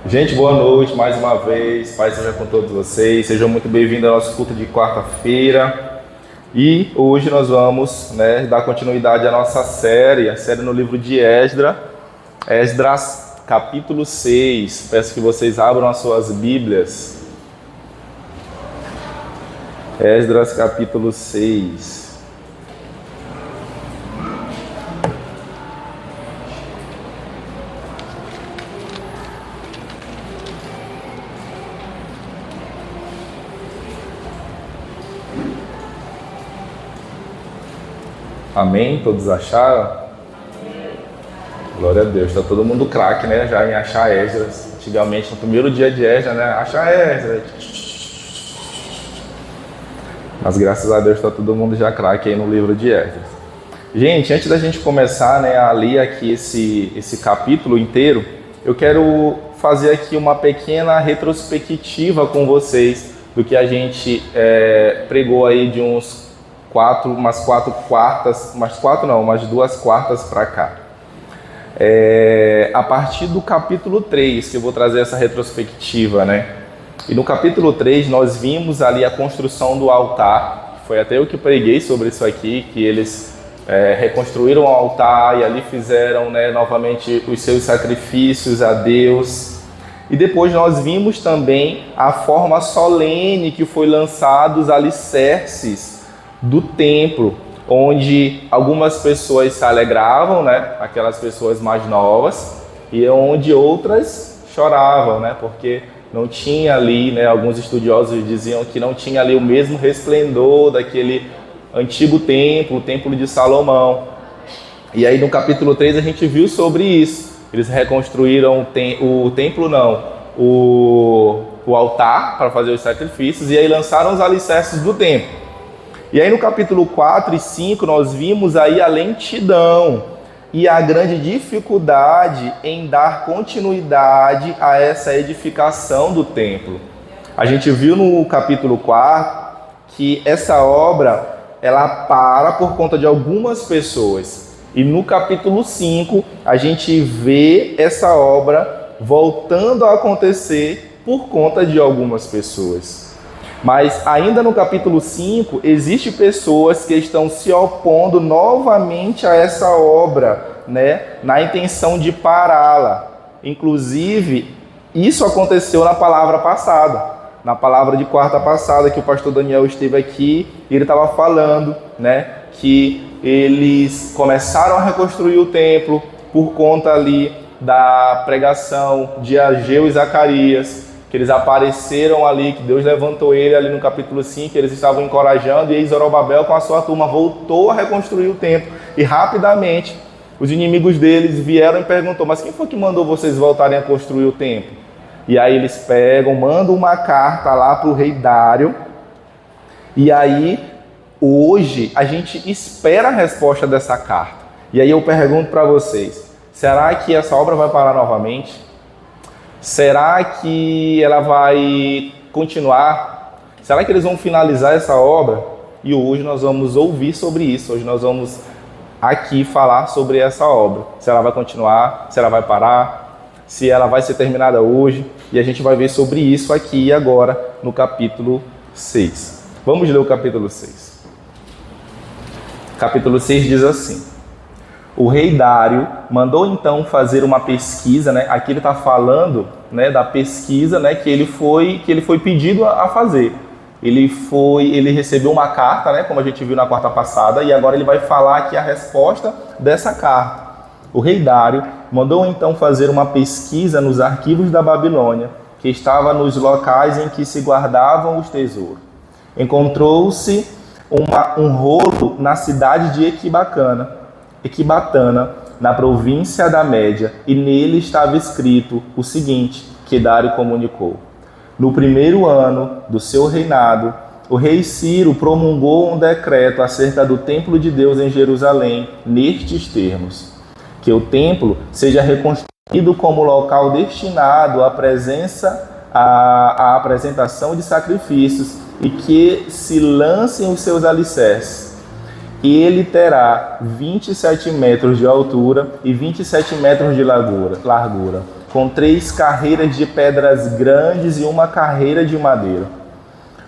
Gente, boa noite mais uma vez, paz seja com todos vocês, sejam muito bem-vindos ao nosso culto de quarta-feira. E hoje nós vamos dar continuidade à nossa série, a série no livro de Esdras, capítulo 6. Peço que vocês abram as suas Bíblias. Esdras, capítulo 6. Amém? Todos acharam? Glória a Deus. Está todo mundo craque, né? Já em achar Esdras. Antigamente, no primeiro dia de Esdras, né? Achar Esdras. Mas graças a Deus está todo mundo já craque aí no livro de Esdras. Gente, antes da gente começar a ler aqui esse capítulo inteiro, eu quero fazer aqui uma pequena retrospectiva com vocês do que a gente pregou aí de umas duas quartas para cá. A partir do capítulo 3 que eu vou trazer essa retrospectiva, né? E no capítulo 3 nós vimos ali a construção do altar. Foi até eu que preguei sobre isso aqui, que eles reconstruíram o altar e ali fizeram novamente os seus sacrifícios a Deus. E depois nós vimos também a forma solene que foi lançados os alicerces do templo, onde algumas pessoas se alegravam, né? Aquelas pessoas mais novas, e onde outras choravam, né? Porque não tinha ali, né? Alguns estudiosos diziam que não tinha ali o mesmo resplendor daquele antigo templo, o templo de Salomão. E aí no capítulo 3 a gente viu sobre isso. Eles reconstruíram o altar para fazer os sacrifícios, e aí lançaram os alicerces do templo. E aí no capítulo 4 e 5 nós vimos aí a lentidão e a grande dificuldade em dar continuidade a essa edificação do templo. A gente viu no capítulo 4 que essa obra ela para por conta de algumas pessoas. E no capítulo 5 a gente vê essa obra voltando a acontecer por conta de algumas pessoas. Mas ainda no capítulo 5, existem pessoas que estão se opondo novamente a essa obra, né, na intenção de pará-la. Inclusive, isso aconteceu na palavra passada, na palavra de quarta passada, que o pastor Daniel esteve aqui, e ele estava falando, né, que eles começaram a reconstruir o templo por conta ali da pregação de Ageu e Zacarias, que eles apareceram ali, que Deus levantou ele ali no capítulo 5, eles estavam encorajando, e aí Zorobabel com a sua turma voltou a reconstruir o templo, e rapidamente os inimigos deles vieram e perguntou: mas quem foi que mandou vocês voltarem a construir o templo? E aí eles mandam uma carta lá para o rei Dário, e aí hoje a gente espera a resposta dessa carta. E aí eu pergunto para vocês, será que essa obra vai parar novamente? Será que ela vai continuar? Será que eles vão finalizar essa obra? E hoje nós vamos ouvir sobre isso. Hoje nós vamos aqui falar sobre essa obra. Se ela vai continuar, se ela vai parar, se ela vai ser terminada hoje. E a gente vai ver sobre isso aqui e agora no capítulo 6. Vamos ler o capítulo 6. Capítulo 6 diz assim: o rei Dário mandou então fazer uma pesquisa, né? Aqui ele está falando, né, da pesquisa, né, que ele foi pedido a fazer. Ele recebeu uma carta, né, como a gente viu na quarta passada, e agora ele vai falar aqui a resposta dessa carta. O rei Dário mandou então fazer uma pesquisa nos arquivos da Babilônia, que estava nos locais em que se guardavam os tesouros. Encontrou-se um rolo na cidade de Equibatana, na província da Média, e nele estava escrito o seguinte, que Dário comunicou: no primeiro ano do seu reinado, o rei Ciro promulgou um decreto acerca do templo de Deus em Jerusalém, nestes termos: que o templo seja reconstruído como local destinado à apresentação de sacrifícios e que se lancem os seus alicerces. Ele terá 27 metros de altura e 27 metros de largura. com 3 carreiras de pedras grandes e 1 carreira de madeira.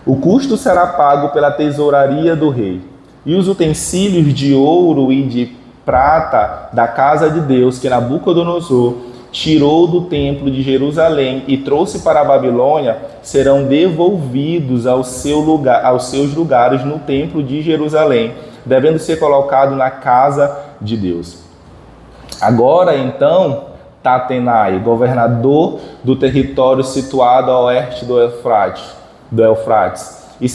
O custo será pago pela tesouraria do rei, e os utensílios de ouro e de prata da casa de Deus que Nabucodonosor tirou do templo de Jerusalém e trouxe para a Babilônia serão devolvidos aos seus lugares no templo de Jerusalém, devendo ser colocado na casa de Deus. Agora, então, Tatenai, governador do território situado a oeste do Eufrates, e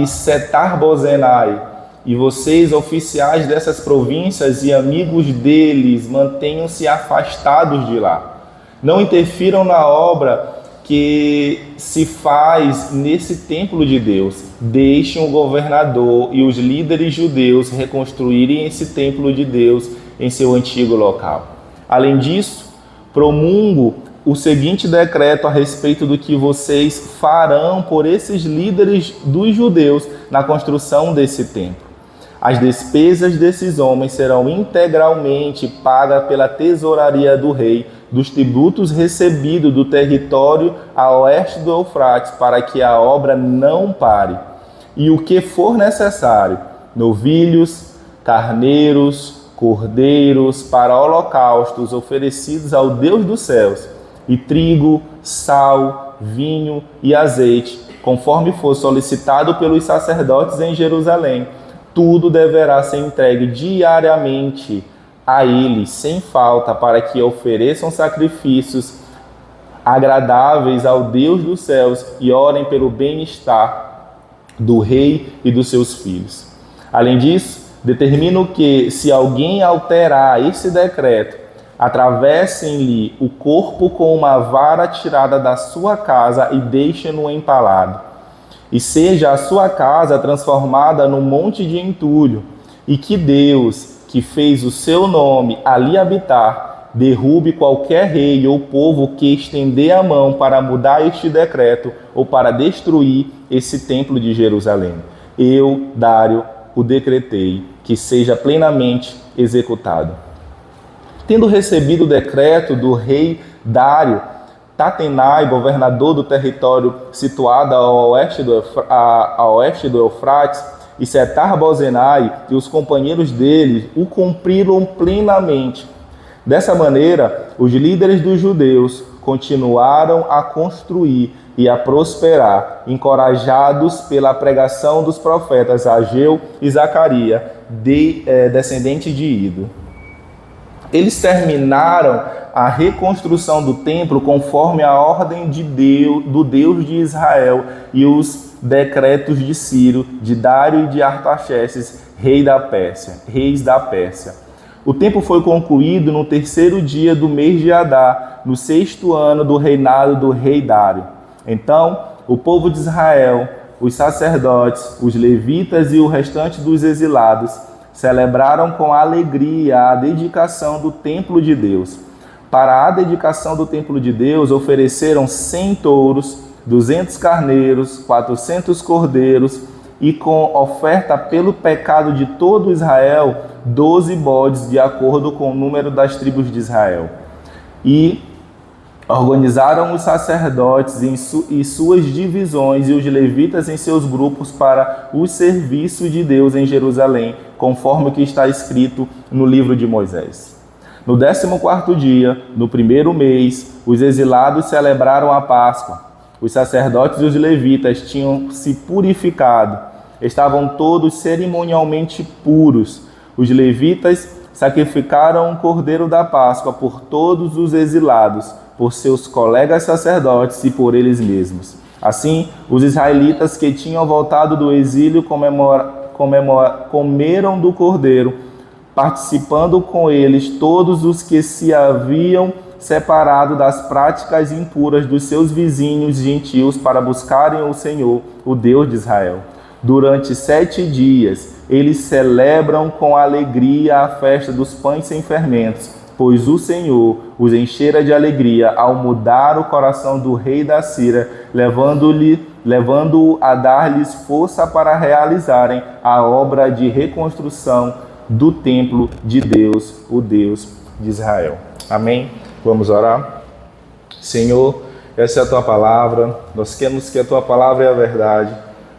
Setar-Bozenai, e vocês, oficiais dessas províncias e amigos deles, mantenham-se afastados de lá. Não interfiram na obra que se faz nesse templo de Deus. Deixem o governador e os líderes judeus reconstruírem esse templo de Deus em seu antigo local. Além disso, promulgo o seguinte decreto a respeito do que vocês farão por esses líderes dos judeus na construção desse templo. As despesas desses homens serão integralmente pagas pela tesouraria do rei, dos tributos recebidos do território a oeste do Eufrates, para que a obra não pare. E o que for necessário, novilhos, carneiros, cordeiros, para holocaustos oferecidos ao Deus dos céus, e trigo, sal, vinho e azeite, conforme for solicitado pelos sacerdotes em Jerusalém, tudo deverá ser entregue diariamente a eles, sem falta, para que ofereçam sacrifícios agradáveis ao Deus dos céus e orem pelo bem-estar do rei e dos seus filhos. Além disso, determino que, se alguém alterar esse decreto, atravessem-lhe o corpo com uma vara tirada da sua casa e deixem-no empalado. E seja a sua casa transformada num monte de entulho, e que Deus, que fez o seu nome ali habitar, derrube qualquer rei ou povo que estender a mão para mudar este decreto ou para destruir esse templo de Jerusalém. Eu, Dário, o decretei, que seja plenamente executado. Tendo recebido o decreto do rei Dário, Tatenai, governador do território situado a oeste do Eufrates, e Setar-Bozenai e os companheiros dele o cumpriram plenamente. Dessa maneira, os líderes dos judeus continuaram a construir e a prosperar, encorajados pela pregação dos profetas Ageu e Zacarias, descendente de Ido. Eles terminaram a reconstrução do templo conforme a ordem de Deus, do Deus de Israel, e os decretos de Ciro, de Dário e de Artaxerxes, reis da Pérsia. O templo foi concluído no 3º dia do mês de Adar, no 6º ano do reinado do rei Dário. Então, o povo de Israel, os sacerdotes, os levitas e o restante dos exilados celebraram com alegria a dedicação do templo de Deus. Para a dedicação do templo de Deus, ofereceram 100 touros, 200 carneiros, 400 cordeiros e, com oferta pelo pecado de todo Israel, 12 bodes, de acordo com o número das tribos de Israel. E organizaram os sacerdotes em suas divisões e os levitas em seus grupos para o serviço de Deus em Jerusalém, conforme o que está escrito no livro de Moisés. No 14º dia, no 1º mês, os exilados celebraram a Páscoa. Os sacerdotes e os levitas tinham se purificado, estavam todos cerimonialmente puros. Os levitas sacrificaram um cordeiro da Páscoa por todos os exilados, por seus colegas sacerdotes e por eles mesmos. Assim, os israelitas que tinham voltado do exílio comeram do cordeiro, participando com eles todos os que se haviam separado das práticas impuras dos seus vizinhos gentios para buscarem o Senhor, o Deus de Israel. Durante 7 dias, eles celebram com alegria a festa dos pães sem fermentos, pois o Senhor os enchera de alegria ao mudar o coração do rei da Síria, levando-o a dar-lhes força para realizarem a obra de reconstrução do templo de Deus, o Deus de Israel. Amém? Vamos orar? Senhor, essa é a Tua palavra, nós queremos que a Tua palavra é a verdade,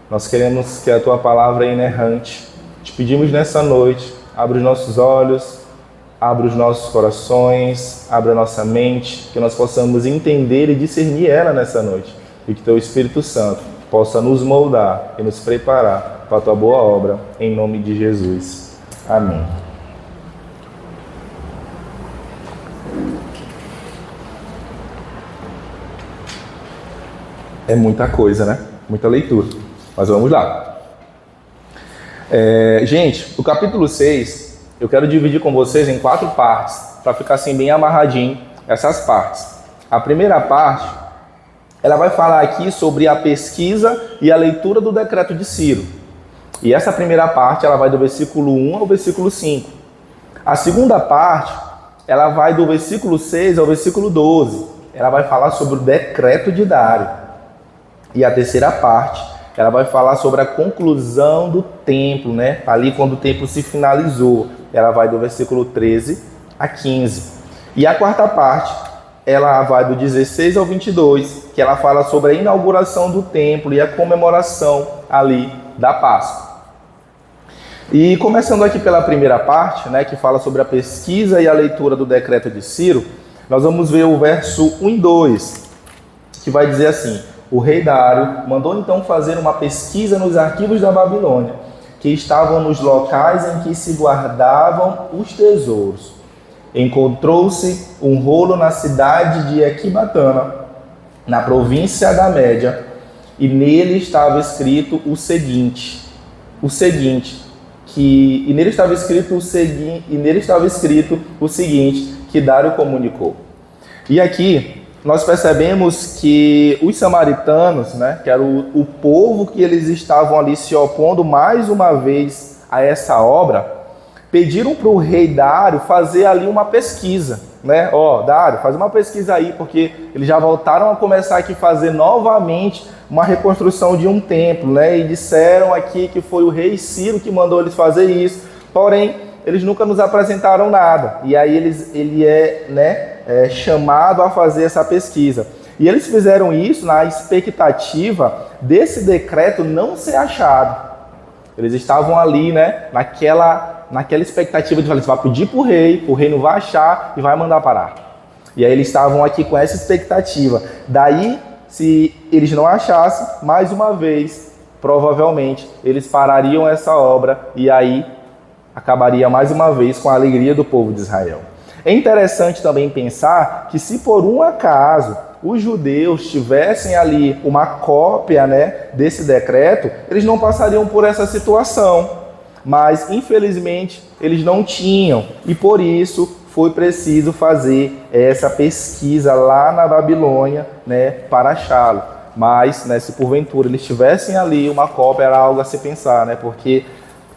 nós queremos que a Tua palavra é inerrante. Te pedimos nessa noite, abre os nossos olhos, abre os nossos corações, abre a nossa mente, que nós possamos entender e discernir ela nessa noite, e que Teu Espírito Santo possa nos moldar e nos preparar para a Tua boa obra, em nome de Jesus. Amém. É muita coisa, né? Muita leitura. Mas vamos lá. Gente, o capítulo 6, eu quero dividir com vocês em 4 partes, para ficar assim bem amarradinho essas partes. A primeira parte, ela vai falar aqui sobre a pesquisa e a leitura do decreto de Ciro. E essa primeira parte, ela vai do versículo 1 ao versículo 5. A segunda parte, ela vai do versículo 6 ao versículo 12. Ela vai falar sobre o decreto de Dário. E a terceira parte, ela vai falar sobre a conclusão do templo, né? Ali quando o templo se finalizou. Ela vai do versículo 13 a 15. E a quarta parte, ela vai do 16 ao 22, que ela fala sobre a inauguração do templo e a comemoração ali da Páscoa. E começando aqui pela primeira parte, né, que fala sobre a pesquisa e a leitura do decreto de Ciro, nós vamos ver o verso 1 e 2, que vai dizer assim: o rei Dário mandou então fazer uma pesquisa nos arquivos da Babilônia, que estavam nos locais em que se guardavam os tesouros. Encontrou-se um rolo na cidade de Equibatana, na província da Média, e nele estava escrito o seguinte, que Dário comunicou. E aqui nós percebemos que os samaritanos, né, que era o povo que eles estavam ali se opondo mais uma vez a essa obra, pediram para o rei Dário fazer ali uma pesquisa, né? Dário, faz uma pesquisa aí, porque eles já voltaram a começar aqui a fazer novamente uma reconstrução de um templo, né? E disseram aqui que foi o rei Ciro que mandou eles fazer isso, porém, eles nunca nos apresentaram nada. E aí ele é chamado a fazer essa pesquisa. E eles fizeram isso na expectativa desse decreto não ser achado. Eles estavam ali, né, naquela expectativa de falar, você vai pedir para o rei não vai achar e vai mandar parar. E aí eles estavam aqui com essa expectativa. Daí, se eles não achassem, mais uma vez, provavelmente, eles parariam essa obra e aí acabaria mais uma vez com a alegria do povo de Israel. É interessante também pensar que se por um acaso os judeus tivessem ali uma cópia, né, desse decreto, eles não passariam por essa situação. Mas, infelizmente, eles não tinham. E por isso foi preciso fazer essa pesquisa lá na Babilônia, né, para achá-lo. Mas, né, se porventura eles tivessem ali uma cópia, era algo a se pensar, né, porque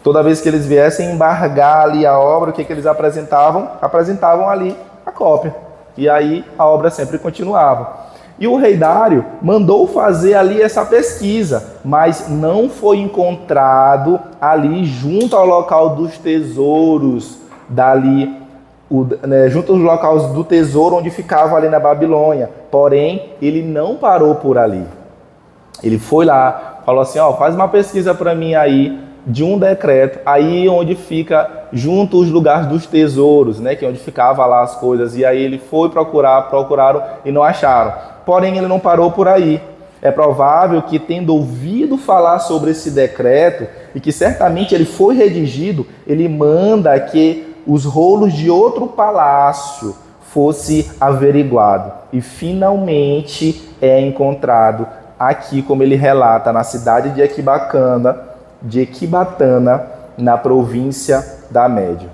toda vez que eles viessem embargar ali a obra, o que eles apresentavam? Apresentavam ali a cópia. E aí a obra sempre continuava. E o rei Dário mandou fazer ali essa pesquisa, mas não foi encontrado ali junto ao local dos tesouros, junto aos locais do tesouro onde ficava ali na Babilônia. Porém, ele não parou por ali. Ele foi lá, falou assim, faz uma pesquisa para mim aí, de um decreto, aí onde fica junto os lugares dos tesouros, né, que é onde ficava lá as coisas, e aí ele foi procuraram e não acharam. Porém, ele não parou por aí. É provável que, tendo ouvido falar sobre esse decreto, e que certamente ele foi redigido, ele manda que os rolos de outro palácio fosse averiguado. E finalmente é encontrado aqui, como ele relata, na cidade de Equibatana, na província da Média.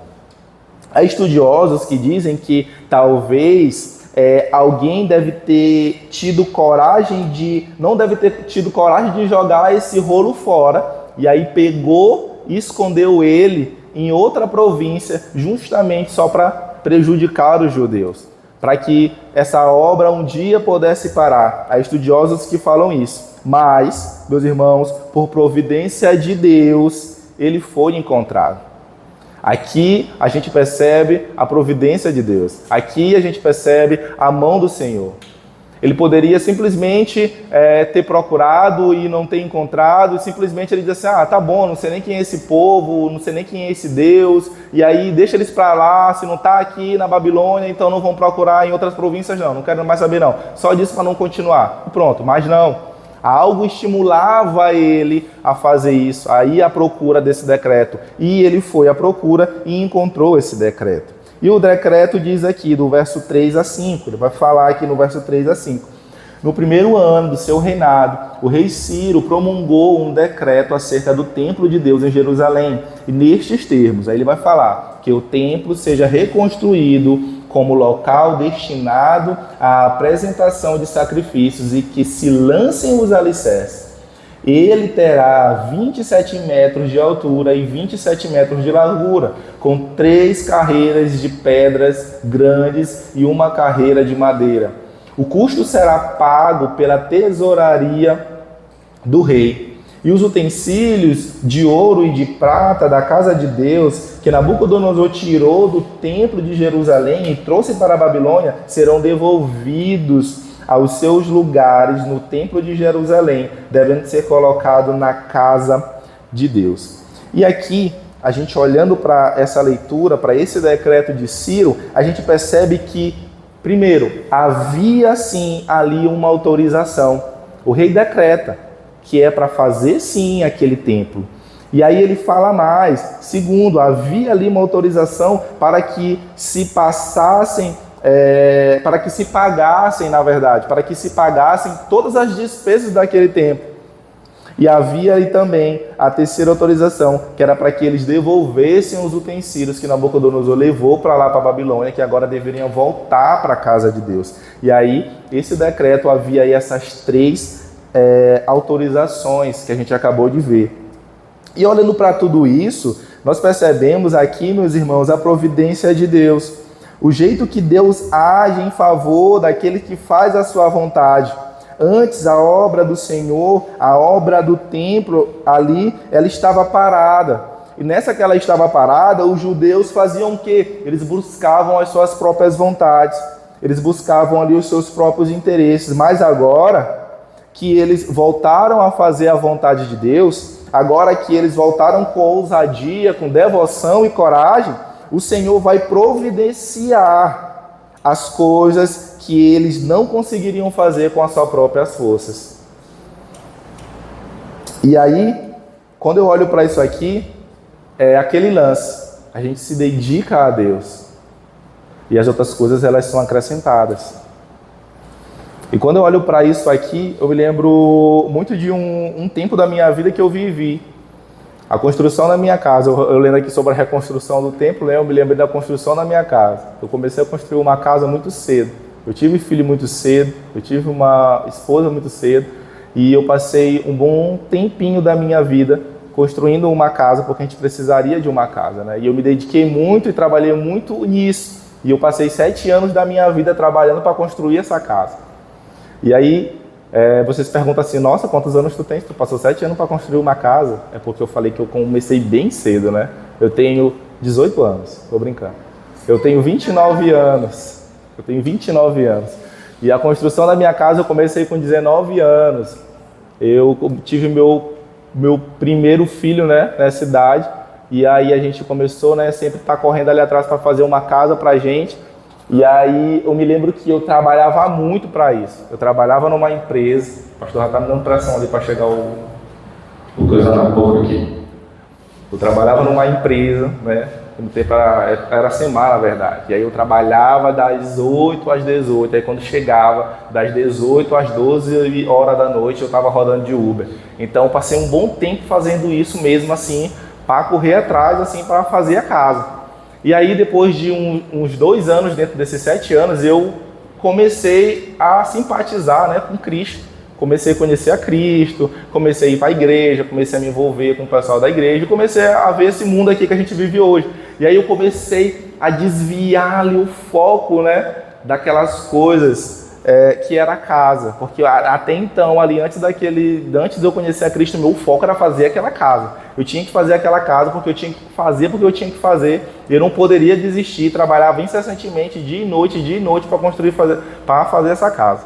Há estudiosos que dizem que talvez alguém deve ter tido coragem não deve ter tido coragem de jogar esse rolo fora, e aí pegou e escondeu ele em outra província, justamente só para prejudicar os judeus, para que essa obra um dia pudesse parar. Há estudiosos que falam isso. Mas, meus irmãos, por providência de Deus, ele foi encontrado. Aqui a gente percebe a providência de Deus. Aqui a gente percebe a mão do Senhor. Ele poderia simplesmente ter procurado e não ter encontrado, e simplesmente ele diz assim, tá bom, não sei nem quem é esse povo, não sei nem quem é esse Deus, e aí deixa eles para lá, se não está aqui na Babilônia, então não vão procurar em outras províncias não quero mais saber não, só disso para não continuar. E pronto, mas não, algo estimulava ele a fazer isso, a ir à procura desse decreto, e ele foi à procura e encontrou esse decreto. E o decreto diz aqui, do verso 3 a 5, ele vai falar aqui no verso 3 a 5. No primeiro ano do seu reinado, o rei Ciro promulgou um decreto acerca do templo de Deus em Jerusalém. E nestes termos, aí ele vai falar que o templo seja reconstruído como local destinado à apresentação de sacrifícios e que se lancem os alicerces. Ele terá 27 metros de altura e 27 metros de largura, com 3 carreiras de pedras grandes e uma carreira de madeira. O custo será pago pela tesouraria do rei. E os utensílios de ouro e de prata da casa de Deus, que Nabucodonosor tirou do templo de Jerusalém e trouxe para a Babilônia, serão devolvidos aos seus lugares no templo de Jerusalém, devendo ser colocados na casa de Deus. E aqui, a gente olhando para essa leitura, para esse decreto de Ciro, a gente percebe que, primeiro, havia sim ali uma autorização. O rei decreta que é para fazer sim aquele templo. E aí ele fala mais. Segundo, havia ali uma autorização para que se passassem para que se pagassem, na verdade, para que se pagassem todas as despesas daquele tempo. E havia aí também a terceira autorização, que era para que eles devolvessem os utensílios que Nabucodonosor levou para lá, para a Babilônia, que agora deveriam voltar para a casa de Deus. E aí, esse decreto, havia aí essas 3 autorizações que a gente acabou de ver. E olhando para tudo isso, nós percebemos aqui, meus irmãos, a providência de Deus. O jeito que Deus age em favor daquele que faz a sua vontade. Antes, a obra do Senhor, a obra do templo, ali, ela estava parada. E nessa que ela estava parada, os judeus faziam o quê? Eles buscavam as suas próprias vontades. Eles buscavam ali os seus próprios interesses. Mas agora que eles voltaram a fazer a vontade de Deus, agora que eles voltaram com ousadia, com devoção e coragem, o Senhor vai providenciar as coisas que eles não conseguiriam fazer com as suas próprias forças. E aí, quando eu olho para isso aqui, é aquele lance. A gente se dedica a Deus. E as outras coisas, elas são acrescentadas. E quando eu olho para isso aqui, eu me lembro muito de um tempo da minha vida que eu vivi. A construção da minha casa, eu lendo aqui sobre a reconstrução do templo, eu me lembro da construção da minha casa. Eu comecei a construir uma casa muito cedo. Eu tive filho muito cedo, eu tive uma esposa muito cedo, e eu passei um bom tempinho da minha vida construindo uma casa, porque a gente precisaria de uma casa, né? E eu me dediquei muito e trabalhei muito nisso. E eu passei 7 anos da minha vida trabalhando para construir essa casa. E aí, vocês perguntam assim, nossa, quantos anos tu tens? Tu passou 7 anos para construir uma casa? É porque eu falei que eu comecei bem cedo, né? Eu tenho 18 anos, tô brincando. Eu tenho 29 anos. E a construção da minha casa eu comecei com 19 anos. Eu tive meu primeiro filho, né, nessa idade. E aí a gente começou, né, sempre estar correndo ali atrás para fazer uma casa pra gente. E aí eu me lembro que eu trabalhava muito para isso. Eu trabalhava numa empresa. O pastor já está me dando pressão ali para chegar o coisa na boca aqui. Eu trabalhava numa empresa, né? No tempo era semana, na verdade. E aí eu trabalhava das 8 às 18. Aí quando chegava das 18 às 12 horas da noite, eu estava rodando de Uber. Então eu passei um bom tempo fazendo isso mesmo assim, para correr atrás, assim, para fazer a casa. E aí, depois de uns 2 anos, dentro desses 7 anos, eu comecei a simpatizar, né, com Cristo. Comecei a conhecer a Cristo, comecei a ir para a igreja, comecei a me envolver com o pessoal da igreja, comecei a ver esse mundo aqui que a gente vive hoje. E aí eu comecei a desviar ali o foco, né, daquelas coisas que era a casa. Porque até então, ali, antes de eu conhecer a Cristo, meu foco era fazer aquela casa. Eu tinha que fazer aquela casa porque eu tinha que fazer. Eu não poderia desistir, trabalhava incessantemente dia e noite para construir, para fazer essa casa.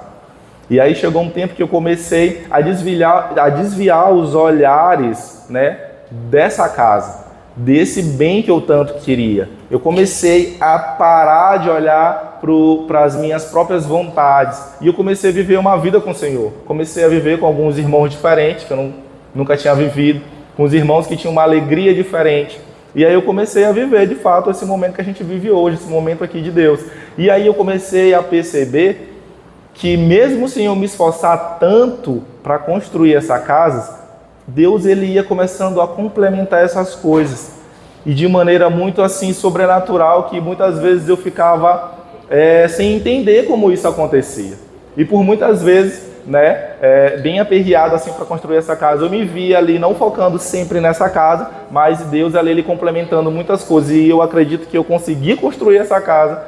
E aí chegou um tempo que eu comecei a desviar os olhares, né, dessa casa, desse bem que eu tanto queria. Eu comecei a parar de olhar para as minhas próprias vontades. E eu comecei a viver uma vida com o Senhor. Comecei a viver com alguns irmãos diferentes, que eu nunca tinha vivido, com os irmãos que tinham uma alegria diferente. E aí eu comecei a viver, de fato, esse momento que a gente vive hoje, esse momento aqui de Deus. E aí eu comecei a perceber que mesmo sem eu me esforçar tanto para construir essa casa, Deus ele ia começando a complementar essas coisas. E de maneira muito assim sobrenatural, que muitas vezes eu ficava sem entender como isso acontecia. E por muitas vezes, né, bem aperreado assim para construir essa casa, eu me via ali não focando sempre nessa casa, mas Deus ali ele complementando muitas coisas. E eu acredito que eu consegui construir essa casa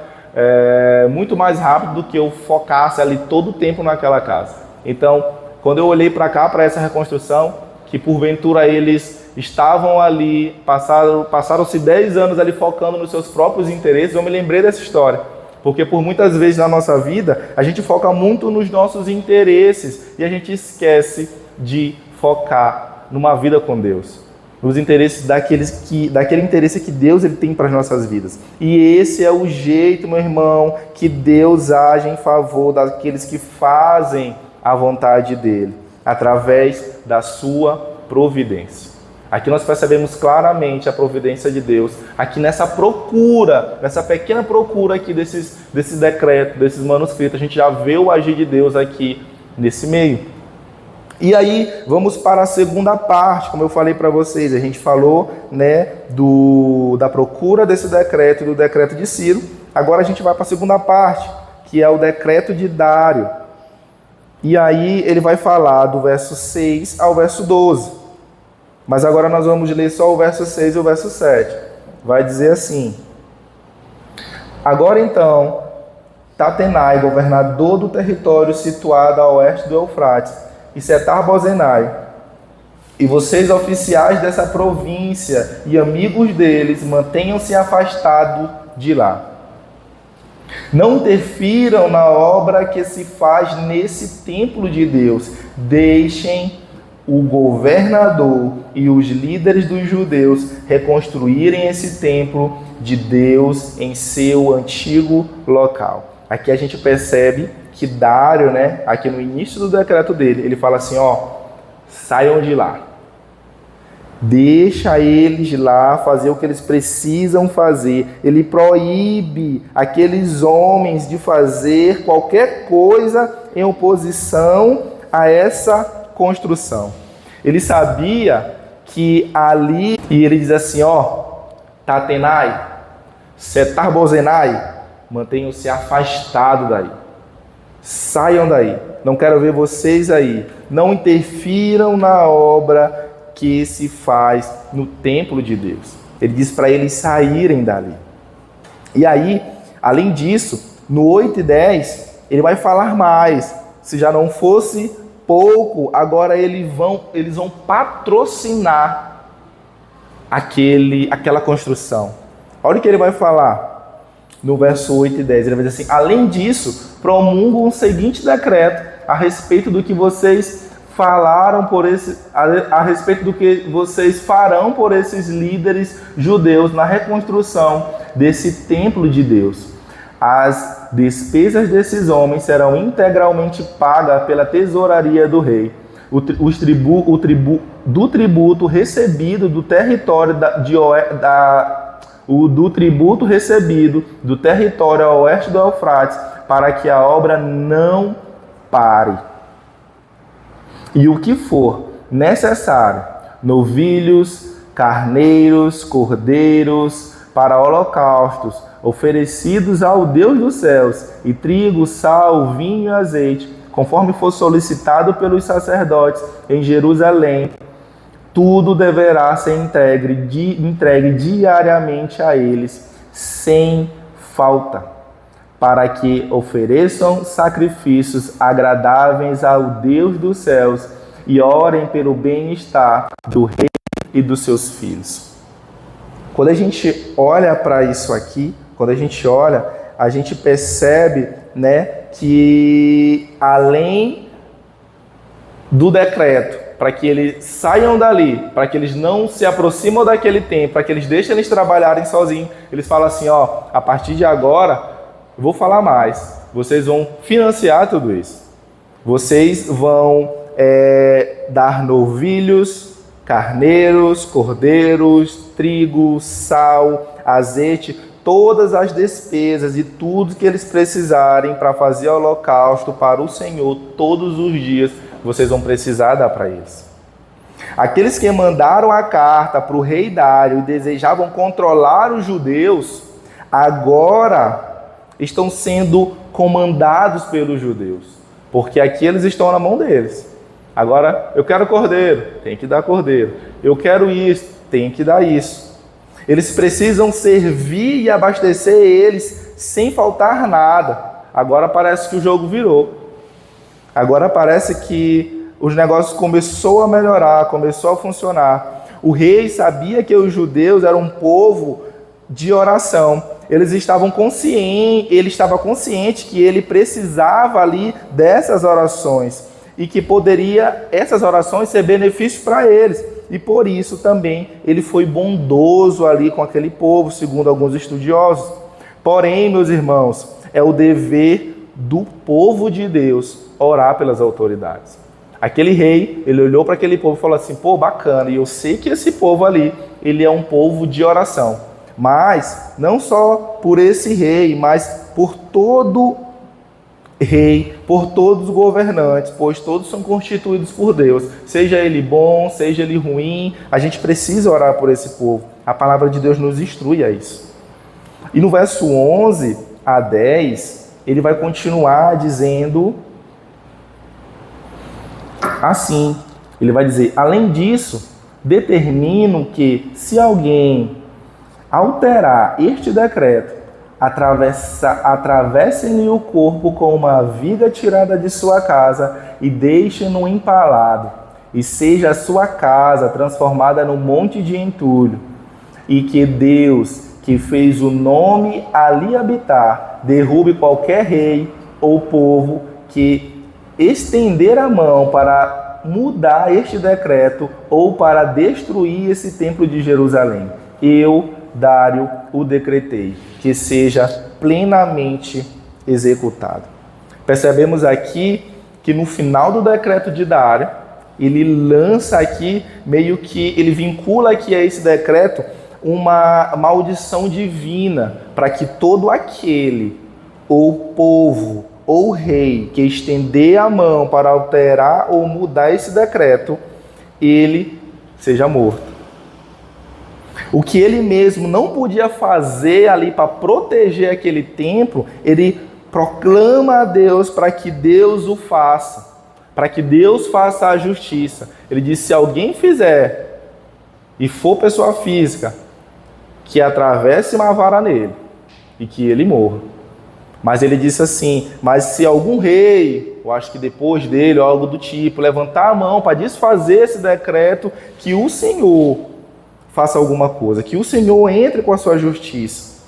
muito mais rápido do que eu focasse ali todo o tempo naquela casa. Então, quando eu olhei para cá, para essa reconstrução, que porventura eles estavam ali, passaram-se 10 anos ali focando nos seus próprios interesses, eu me lembrei dessa história. Porque por muitas vezes na nossa vida, a gente foca muito nos nossos interesses e a gente esquece de focar numa vida com Deus. Nos interesses daquele interesse que Deus ele tem para as nossas vidas. E esse é o jeito, meu irmão, que Deus age em favor daqueles que fazem a vontade dele, através da sua providência. Aqui nós percebemos claramente a providência de Deus, aqui nessa procura, nessa pequena procura aqui desses decretos, desses manuscritos, a gente já vê o agir de Deus aqui nesse meio. E aí, vamos para a segunda parte, como eu falei para vocês, a gente falou, né, da procura desse decreto e do decreto de Ciro. Agora a gente vai para a segunda parte, que é o decreto de Dário. E aí ele vai falar do verso 6 ao verso 12. Mas agora nós vamos ler só o verso 6 e o verso 7. Vai dizer assim: agora então, Tatenai, governador do território situado a oeste do Eufrates, e Setar-Bozenai, e vocês oficiais dessa província e amigos deles, mantenham-se afastados de lá. Não interfiram na obra que se faz nesse templo de Deus. Deixem o governador e os líderes dos judeus reconstruírem esse templo de Deus em seu antigo local. Aqui a gente percebe que Dário, né, aqui no início do decreto dele, ele fala assim, saiam de lá. Deixa eles lá fazer o que eles precisam fazer. Ele proíbe aqueles homens de fazer qualquer coisa em oposição a essa construção. Ele sabia que ali, e ele diz assim, Tatenai, Setar-Bozenai, mantenham-se afastados daí. Saiam daí. Não quero ver vocês aí. Não interfiram na obra que se faz no templo de Deus. Ele diz para eles saírem dali. E aí, além disso, no 8 e 10, ele vai falar mais. Se já não fosse pouco, agora eles vão patrocinar aquela construção. Olha o que ele vai falar no verso 8 e 10. Ele vai dizer assim, além disso, promulgam o seguinte decreto a respeito do que vocês falaram a respeito do que vocês farão por esses líderes judeus na reconstrução desse templo de Deus. As despesas desses homens serão integralmente pagas pela tesouraria do rei. Do tributo recebido do território do tributo recebido do território a oeste do Eufrates, para que a obra não pare. E o que for necessário, novilhos, carneiros, cordeiros, para holocaustos, oferecidos ao Deus dos céus, e trigo, sal, vinho e azeite, conforme for solicitado pelos sacerdotes em Jerusalém, tudo deverá ser entregue diariamente a eles, sem falta, para que ofereçam sacrifícios agradáveis ao Deus dos céus e orem pelo bem-estar do rei e dos seus filhos. Quando a gente olha para isso aqui, a gente percebe né, que além do decreto, para que eles saiam dali, para que eles não se aproximam daquele tempo, para que eles deixem eles trabalharem sozinhos, eles falam assim, ó, a partir de agora, eu vou falar mais, vocês vão financiar tudo isso. Vocês vão dar novilhos, carneiros, cordeiros, trigo, sal, azeite, todas as despesas e tudo que eles precisarem para fazer o holocausto para o Senhor todos os dias, vocês vão precisar dar para eles. Aqueles que mandaram a carta para o rei Dário e desejavam controlar os judeus, agora estão sendo comandados pelos judeus, porque aqui eles estão na mão deles. Agora, eu quero cordeiro, tem que dar cordeiro. Eu quero isso, tem que dar isso. Eles precisam servir e abastecer eles sem faltar nada. Agora parece que o jogo virou. Agora parece que os negócios começou a melhorar, começou a funcionar. O rei sabia que os judeus eram um povo de oração. Ele estava consciente que ele precisava ali dessas orações e que poderia essas orações ser benefício para eles. E por isso também ele foi bondoso ali com aquele povo, segundo alguns estudiosos. Porém, meus irmãos, é o dever do povo de Deus orar pelas autoridades. Aquele rei, ele olhou para aquele povo e falou assim, pô, bacana, e eu sei que esse povo ali, ele é um povo de oração. Mas, não só por esse rei, mas por todo rei, por todos os governantes, pois todos são constituídos por Deus. Seja ele bom, seja ele ruim, a gente precisa orar por esse povo. A palavra de Deus nos instrui a isso. E no verso 11 a 10, ele vai continuar dizendo assim, ele vai dizer, além disso, determino que se alguém alterar este decreto, atravessem-lhe o corpo com uma viga tirada de sua casa e deixem-no empalado, e seja a sua casa transformada num monte de entulho, e que Deus, que fez o nome ali habitar, derrube qualquer rei ou povo que estender a mão para mudar este decreto ou para destruir esse templo de Jerusalém. Eu, Dário, o decretei, que seja plenamente executado. Percebemos aqui que no final do decreto de Dário, ele lança aqui, meio que ele vincula aqui a esse decreto uma maldição divina, para que todo aquele, ou povo, ou rei, que estender a mão para alterar ou mudar esse decreto, ele seja morto. O que ele mesmo não podia fazer ali para proteger aquele templo, ele proclama a Deus para que Deus o faça, para que Deus faça a justiça. Ele diz, se alguém fizer e for pessoa física, que atravesse uma vara nele e que ele morra. Mas ele disse assim, mas se algum rei, eu acho que depois dele ou algo do tipo, levantar a mão para desfazer esse decreto, que o Senhor faça alguma coisa, que o Senhor entre com a sua justiça.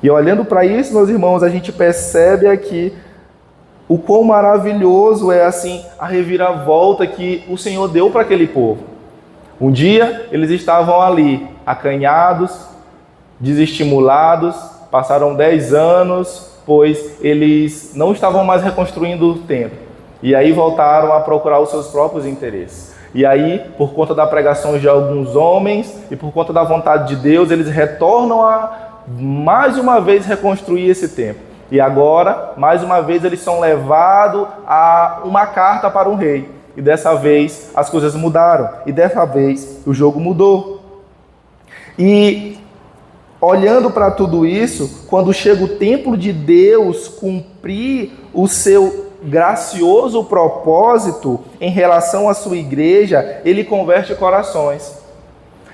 E olhando para isso, meus irmãos, a gente percebe aqui o quão maravilhoso é assim a reviravolta que o Senhor deu para aquele povo. Um dia eles estavam ali, acanhados, desestimulados, passaram 10 anos, pois eles não estavam mais reconstruindo o templo. E aí voltaram a procurar os seus próprios interesses. E aí, por conta da pregação de alguns homens e por conta da vontade de Deus, eles retornam a, mais uma vez, reconstruir esse templo. E agora, mais uma vez, eles são levados a uma carta para um rei. E dessa vez, as coisas mudaram. E dessa vez, o jogo mudou. E olhando para tudo isso, quando chega o templo de Deus cumprir o seu gracioso propósito em relação à sua igreja, ele converte corações,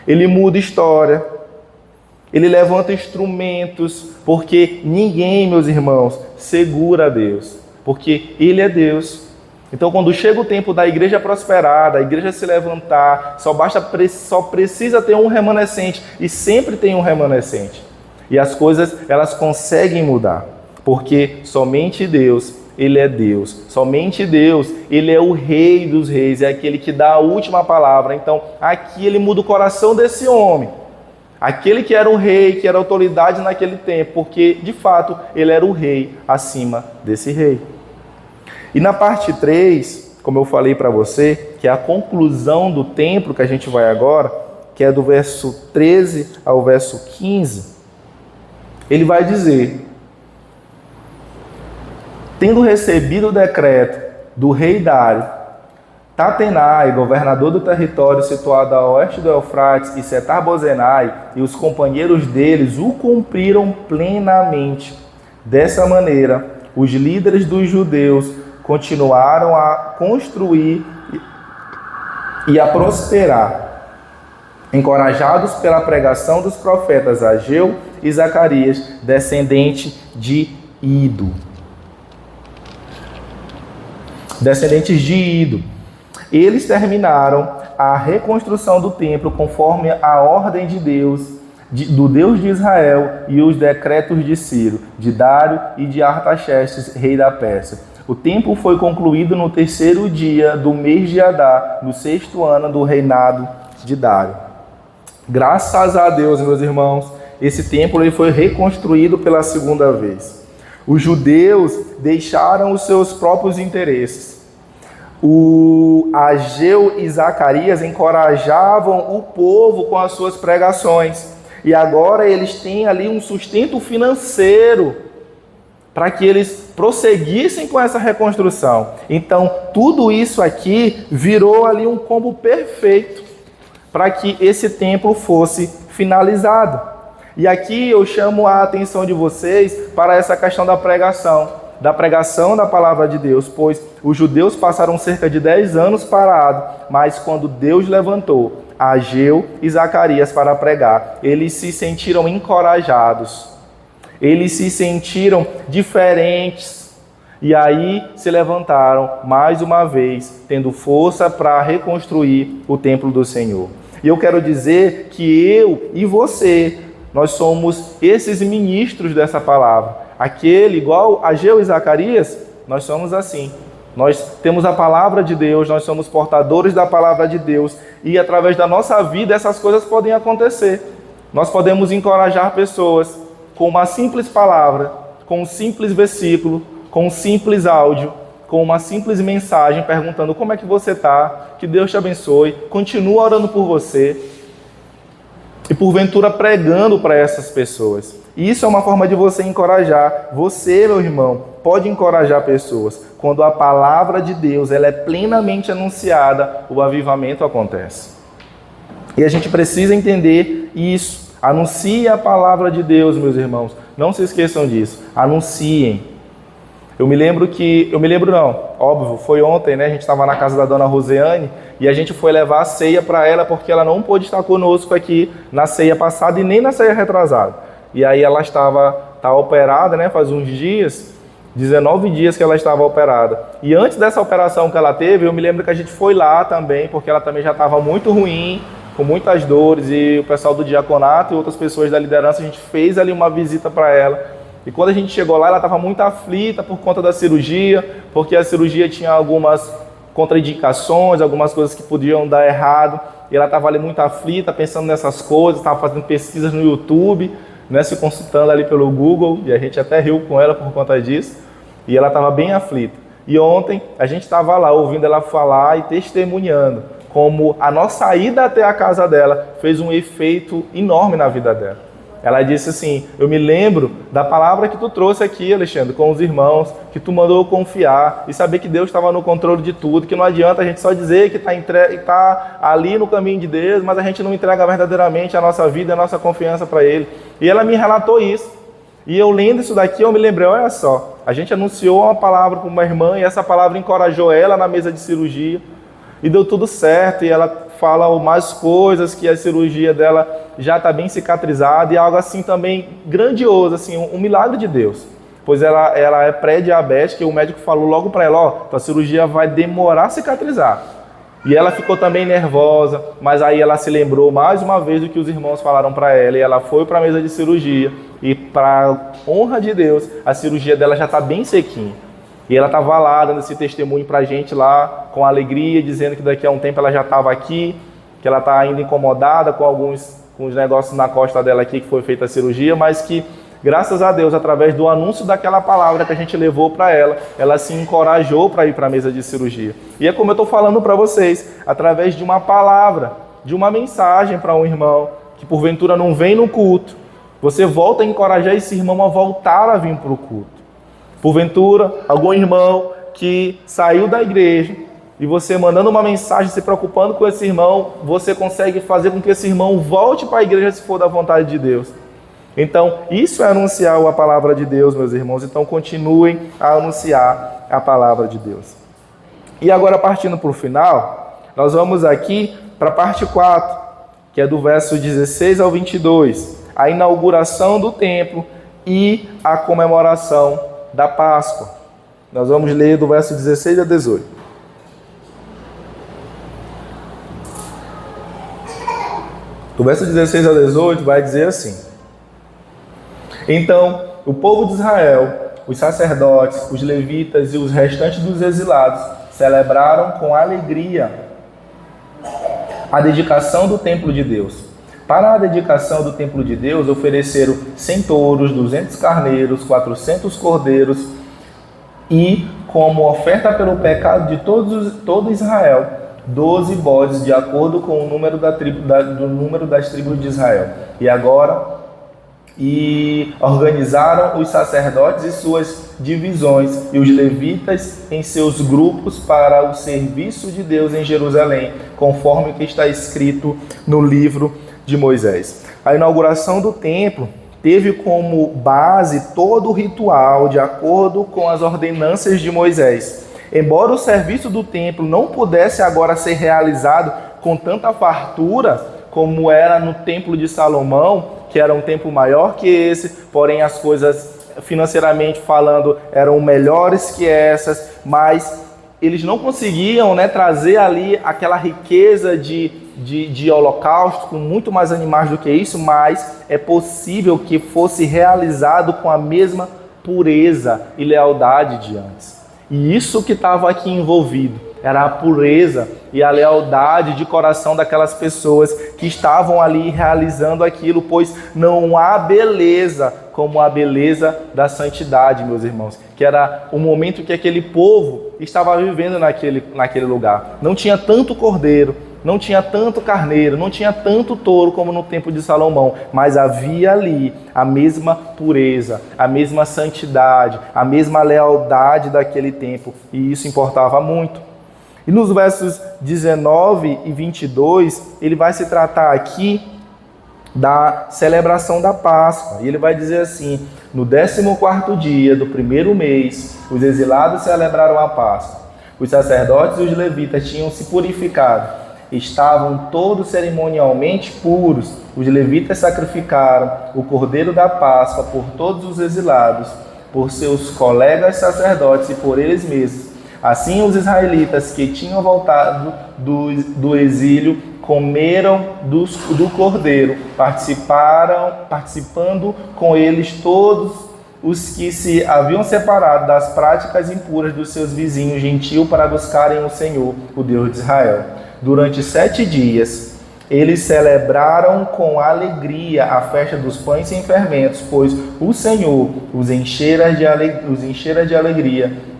ele muda história, ele levanta instrumentos, porque ninguém, meus irmãos, segura a Deus, porque ele é Deus. Então, quando chega o tempo da igreja prosperar, da igreja se levantar, só precisa ter um remanescente, e sempre tem um remanescente. E as coisas, elas conseguem mudar. Porque somente Deus, Ele é Deus. Somente Deus, Ele é o Rei dos Reis, é aquele que dá a última palavra. Então, aqui Ele muda o coração desse homem. Aquele que era o rei, que era a autoridade naquele tempo, porque, de fato, ele era o rei acima desse rei. E na parte 3, como eu falei para você, que é a conclusão do templo que a gente vai agora, que é do verso 13 ao verso 15, ele vai dizer: tendo recebido o decreto do rei Dário, Tatenai, governador do território situado a oeste do Eufrates, e Setar-Bozenai e os companheiros deles o cumpriram plenamente. Dessa maneira, os líderes dos judeus continuaram a construir e a prosperar, encorajados pela pregação dos profetas Ageu e Zacarias, descendente de Ido. Descendentes de Ido. Eles terminaram a reconstrução do templo conforme a ordem de Deus, do Deus de Israel e os decretos de Ciro, de Dário e de Artaxerxes, rei da Pérsia. O templo foi concluído no 3º dia do mês de Adar, no 6º ano do reinado de Dário. Graças a Deus, meus irmãos, esse templo ele foi reconstruído pela 2ª vez. Os judeus deixaram os seus próprios interesses. O Ageu e Zacarias encorajavam o povo com as suas pregações. E agora eles têm ali um sustento financeiro para que eles prosseguissem com essa reconstrução. Então, tudo isso aqui virou ali um combo perfeito para que esse templo fosse finalizado. E aqui eu chamo a atenção de vocês para essa questão da pregação da palavra de Deus, pois os judeus passaram cerca de 10 anos parados, mas quando Deus levantou Ageu e Zacarias para pregar, eles se sentiram encorajados, eles se sentiram diferentes, e aí se levantaram mais uma vez, tendo força para reconstruir o templo do Senhor. E eu quero dizer que eu e você, nós somos esses ministros dessa palavra. Aquele, igual Ageu e Zacarias, nós somos assim. Nós temos a palavra de Deus, nós somos portadores da palavra de Deus, e através da nossa vida essas coisas podem acontecer. Nós podemos encorajar pessoas com uma simples palavra, com um simples versículo, com um simples áudio, com uma simples mensagem perguntando como é que você está, que Deus te abençoe, continua orando por você, e porventura pregando para essas pessoas. E isso é uma forma de você encorajar. Você, meu irmão, pode encorajar pessoas. Quando a palavra de Deus ela é plenamente anunciada, o avivamento acontece. E a gente precisa entender isso. Anuncie a palavra de Deus, meus irmãos. Não se esqueçam disso. Anunciem. Óbvio, foi ontem, né? A gente estava na casa da dona Rosiane e a gente foi levar a ceia para ela porque ela não pôde estar conosco aqui na ceia passada e nem na ceia retrasada. E aí ela está operada, né? Faz uns dias, 19 dias que ela estava operada. E antes dessa operação que ela teve, eu me lembro que a gente foi lá também, porque ela também já estava muito ruim, com muitas dores, e o pessoal do diaconato e outras pessoas da liderança, a gente fez ali uma visita para ela. E quando a gente chegou lá, ela estava muito aflita por conta da cirurgia, porque a cirurgia tinha algumas contraindicações, algumas coisas que podiam dar errado. E ela estava ali muito aflita, pensando nessas coisas, estava fazendo pesquisas no YouTube, né, se consultando ali pelo Google, e a gente até riu com ela por conta disso. E ela estava bem aflita. E ontem a gente estava lá ouvindo ela falar e testemunhando como a nossa ida até a casa dela fez um efeito enorme na vida dela. Ela disse assim: eu me lembro da palavra que tu trouxe aqui, Alexandre, com os irmãos, que tu mandou eu confiar e saber que Deus estava no controle de tudo, que não adianta a gente só dizer que está ali no caminho de Deus, mas a gente não entrega verdadeiramente a nossa vida, a nossa confiança para Ele. E ela me relatou isso. E eu lendo isso daqui, eu me lembrei, olha só, a gente anunciou uma palavra para uma irmã e essa palavra encorajou ela na mesa de cirurgia e deu tudo certo, e ela fala mais coisas, que a cirurgia dela já está bem cicatrizada, e algo assim também grandioso, assim, um milagre de Deus. Pois ela é pré-diabética e o médico falou logo para ela: ó, tua cirurgia vai demorar a cicatrizar. E ela ficou também nervosa, mas aí ela se lembrou mais uma vez do que os irmãos falaram para ela, e ela foi para a mesa de cirurgia, e para honra de Deus, a cirurgia dela já está bem sequinha. E ela estava lá dando esse testemunho para a gente lá, com alegria, dizendo que daqui a um tempo ela já estava aqui, que ela está ainda incomodada com os negócios na costa dela aqui, que foi feita a cirurgia, mas que, graças a Deus, através do anúncio daquela palavra que a gente levou para ela se encorajou para ir para a mesa de cirurgia. E é como eu estou falando para vocês, através de uma palavra, de uma mensagem para um irmão, que porventura não vem no culto, você volta a encorajar esse irmão a voltar a vir para o culto. Porventura, algum irmão que saiu da igreja, e você mandando uma mensagem, se preocupando com esse irmão, você consegue fazer com que esse irmão volte para a igreja se for da vontade de Deus. Então, isso é anunciar a palavra de Deus, meus irmãos. Então, continuem a anunciar a palavra de Deus. E agora, partindo para o final, nós vamos aqui para a parte 4, que é do verso 16 ao 22, a inauguração do templo e a comemoração da Páscoa. Nós vamos ler do verso 16 a 18. Do verso 16 a 18 vai dizer assim: Então, o povo de Israel, os sacerdotes, os levitas e os restantes dos exilados celebraram com alegria a dedicação do templo de Deus. Para a dedicação do templo de Deus, ofereceram 100 touros, 200 carneiros, 400 cordeiros e, como oferta pelo pecado de todo Israel, 12 bodes, de acordo com o número do número das tribos de Israel. E organizaram os sacerdotes e suas divisões e os levitas em seus grupos para o serviço de Deus em Jerusalém, conforme o que está escrito no livro de Moisés. A inauguração do templo teve como base todo o ritual de acordo com as ordenanças de Moisés. Embora o serviço do templo não pudesse agora ser realizado com tanta fartura como era no templo de Salomão, que era um templo maior que esse, porém as coisas, financeiramente falando, eram melhores que essas, mas eles não conseguiam, trazer ali aquela riqueza de holocausto, com muito mais animais do que isso, mas é possível que fosse realizado com a mesma pureza e lealdade de antes. E isso que estava aqui envolvido, era a pureza e a lealdade de coração daquelas pessoas que estavam ali realizando aquilo, pois não há beleza como a beleza da santidade, meus irmãos, que era o momento que aquele povo estava vivendo naquele lugar. Não tinha tanto cordeiro, não tinha tanto carneiro, não tinha tanto touro como no tempo de Salomão, mas havia ali a mesma pureza, a mesma santidade, a mesma lealdade daquele tempo, e isso importava muito. E nos versos 19 e 22, ele vai se tratar aqui da celebração da Páscoa. E ele vai dizer assim: no 14º dia do primeiro mês, os exilados celebraram a Páscoa. Os sacerdotes e os levitas tinham se purificado. Estavam todos cerimonialmente puros. Os levitas sacrificaram o cordeiro da Páscoa por todos os exilados, por seus colegas sacerdotes e por eles mesmos. Assim, os israelitas que tinham voltado do exílio comeram do cordeiro, participando com eles todos os que se haviam separado das práticas impuras dos seus vizinhos gentios para buscarem o Senhor, o Deus de Israel. Durante 7 dias, eles celebraram com alegria a festa dos pães sem fermentos, pois o Senhor os enchera de alegria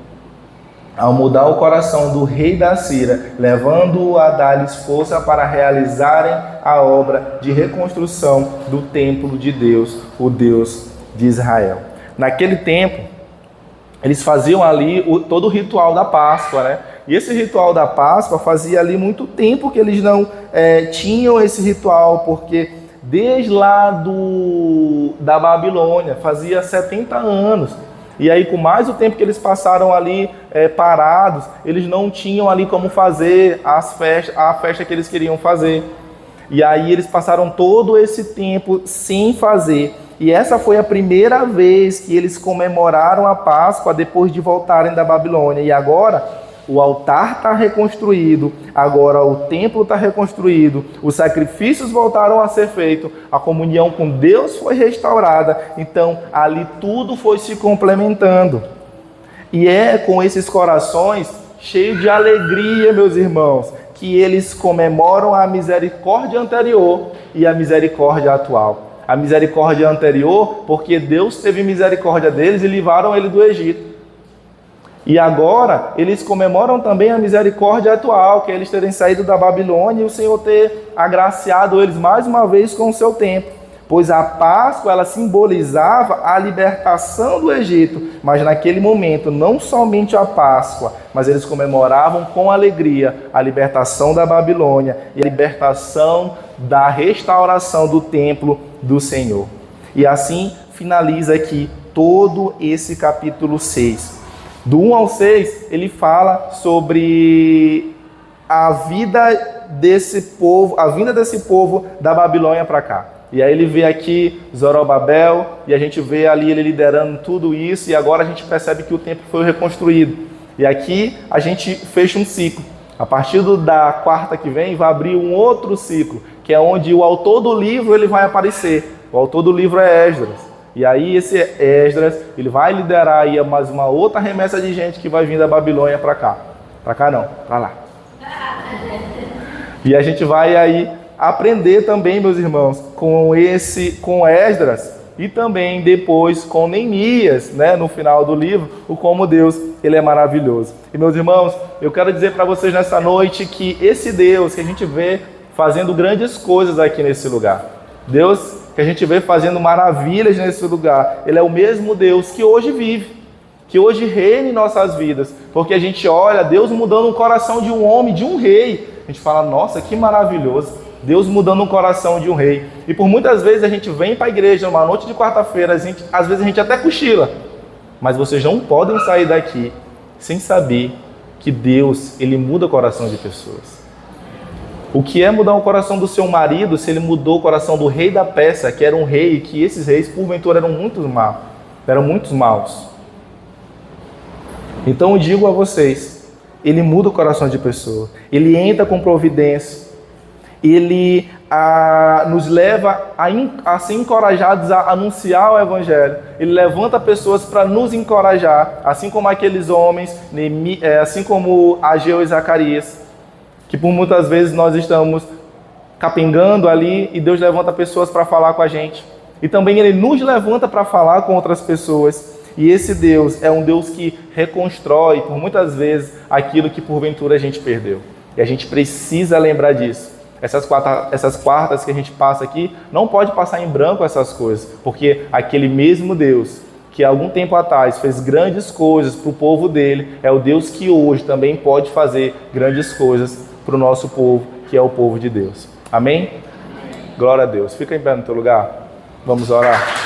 ao mudar o coração do rei da Síria, levando-o a dar-lhes força para realizarem a obra de reconstrução do templo de Deus, o Deus de Israel. Naquele tempo, eles faziam ali todo o ritual da Páscoa, E esse ritual da Páscoa fazia ali muito tempo que eles não tinham esse ritual, porque desde lá da Babilônia, fazia 70 anos. E aí, com mais o tempo que eles passaram ali parados, eles não tinham ali como fazer a festa que eles queriam fazer. E aí eles passaram todo esse tempo sem fazer. E essa foi a primeira vez que eles comemoraram a Páscoa depois de voltarem da Babilônia. E agora, O altar está reconstruído, agora o templo está reconstruído, os sacrifícios voltaram a ser feitos, a comunhão com Deus foi restaurada, então ali tudo foi se complementando. E é com esses corações cheios de alegria, meus irmãos, que eles comemoram a misericórdia anterior e a misericórdia atual. A misericórdia anterior, porque Deus teve misericórdia deles e livraram ele do Egito. E agora, eles comemoram também a misericórdia atual, que é eles terem saído da Babilônia e o Senhor ter agraciado eles mais uma vez com o seu tempo. Pois a Páscoa, ela simbolizava a libertação do Egito. Mas naquele momento, não somente a Páscoa, mas eles comemoravam com alegria a libertação da Babilônia e a libertação da restauração do templo do Senhor. E assim finaliza aqui todo esse capítulo 6. Do 1 ao 6, ele fala sobre a vida desse povo, a vinda desse povo da Babilônia para cá. E aí ele vê aqui Zorobabel, e a gente vê ali ele liderando tudo isso, e agora a gente percebe que o templo foi reconstruído. E aqui a gente fecha um ciclo. A partir da quarta que vem, vai abrir um outro ciclo, que é onde o autor do livro ele vai aparecer. O autor do livro é Esdras. E aí esse Esdras, ele vai liderar aí mais uma outra remessa de gente que vai vir da Babilônia para cá. Para cá não, para lá. E a gente vai aí aprender também, meus irmãos, com Esdras e também depois com Neemias, né, no final do livro, o como Deus, ele é maravilhoso. E meus irmãos, eu quero dizer para vocês nessa noite que esse Deus que a gente vê fazendo grandes coisas aqui nesse lugar, Deus que a gente vê fazendo maravilhas nesse lugar, ele é o mesmo Deus que hoje vive, que hoje reina em nossas vidas, porque a gente olha Deus mudando o coração de um homem, de um rei, a gente fala, nossa, que maravilhoso, Deus mudando o coração de um rei. E por muitas vezes a gente vem para a igreja numa noite de quarta-feira, às vezes a gente até cochila, mas vocês não podem sair daqui sem saber que Deus, ele muda o coração de pessoas. O que é mudar o coração do seu marido se ele mudou o coração do rei da Pérsia, que era um rei, que esses reis, porventura, eram muito maus. Então eu digo a vocês, ele muda o coração de pessoas, ele entra com providência, ele nos leva a ser encorajados a anunciar o Evangelho, ele levanta pessoas para nos encorajar, assim como aqueles homens, assim como Ageu e Zacarias, que por muitas vezes nós estamos capengando ali e Deus levanta pessoas para falar com a gente. E também Ele nos levanta para falar com outras pessoas. E esse Deus é um Deus que reconstrói, por muitas vezes, aquilo que porventura a gente perdeu. E a gente precisa lembrar disso. Essas quartas que a gente passa aqui, não pode passar em branco essas coisas, porque aquele mesmo Deus que há algum tempo atrás fez grandes coisas para o povo dele, é o Deus que hoje também pode fazer grandes coisas para o nosso povo, que é o povo de Deus. Amém? Glória a Deus. Fica em pé no teu lugar. Vamos orar.